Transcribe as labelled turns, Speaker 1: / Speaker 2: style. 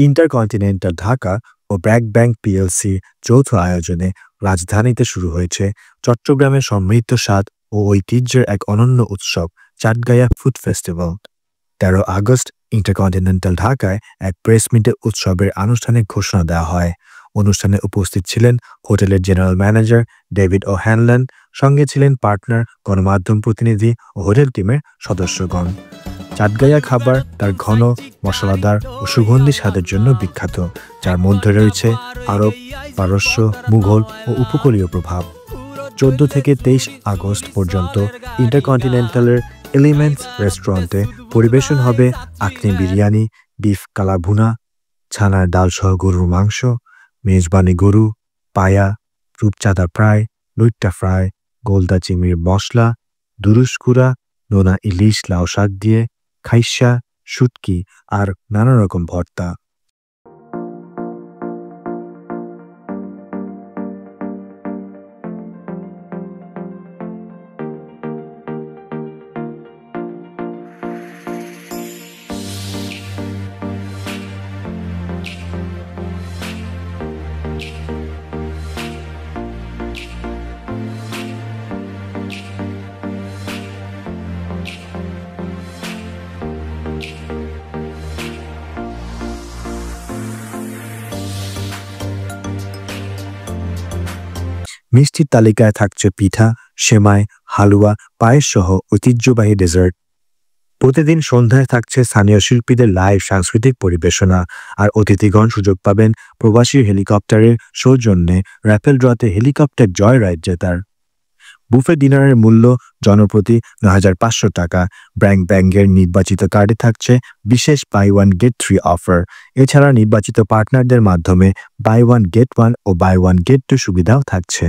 Speaker 1: Intercontinental Dhaka ও BRAC bank পিএলসির যৌথ আয়োজনে রাজধানীতে শুরু হয়েছে চট্টগ্রামের সমৃদ্ধ স্বাদ ও ঐতিহ্যের এক অনন্য উৎসব চাটগাঁয়া ফুড ফেস্টিভ্যাল। 13 আগস্ট ইন্টারকন্টিনেন্টাল ঢাকায় এক প্রেস মিটে উৎসবের আনুষ্ঠানিক ঘোষণা দেওয়া হয়। অনুষ্ঠানে উপস্থিত ছিলেন হোটেলের জেনারেল ম্যানেজার ডেভিড ও হ্যানল্যান্ড, সঙ্গে ছিলেন পার্টনার, গণমাধ্যম প্রতিনিধি ও হোটেল টিমের সদস্যগণ। চাটগাঁয়া খাবার তার ঘন, মশলাদার ও সুগন্ধি স্বাদের জন্য বিখ্যাত, যার মধ্যে রয়েছে আরব, পারস্য, মুঘল ও উপকূলীয় প্রভাব। 14 থেকে 23 আগস্ট পর্যন্ত ইন্টারকন্টিনেন্টালের এলিমেন্টস রেস্টুরেন্টে পরিবেশন হবে আখনি বিরিয়ানি, বিফ কালাভুনা, ছানার ডাল সহ গরুর মাংস, মেজবানি গরু, পায়া, রূপচাঁদা ফ্রাই, লুইট্টা ফ্রাই, গোলদা চিংড়ির মশলা, দুরুস্কুরা, নোনা ইলিশ লাউ শাক দিয়ে, খাইসা, শুটকি আর নানা রকম ভর্তা। মিষ্টির তালিকায় থাকছে পিঠা, সেমাই, হালুয়া, পায়েস সহ ঐতিহ্যবাহী ডেজার্ট। প্রতিদিন সন্ধ্যায় থাকছে স্থানীয় শিল্পীদের লাইভ সাংস্কৃতিক পরিবেশনা, আর অতিথিগণ সুযোগ পাবেন প্রবাসী হেলিকপ্টারের সৌজন্যে র্যাপেল ড্রতে হেলিকপ্টার জয় রাইড জেতার। বুফে ডিনারের মূল্য জনপ্রতি ৯,৫০০ টাকা। ব্যাংকের নির্বাচিত কার্ডে থাকছে বিশেষ বাই ওয়ান গেট 3 অফার। এছাড়া নির্বাচিত পার্টনারদের মাধ্যমে বাই ওয়ান গেট 1 ও বাই ওয়ান গেট 2 সুবিধাও থাকছে।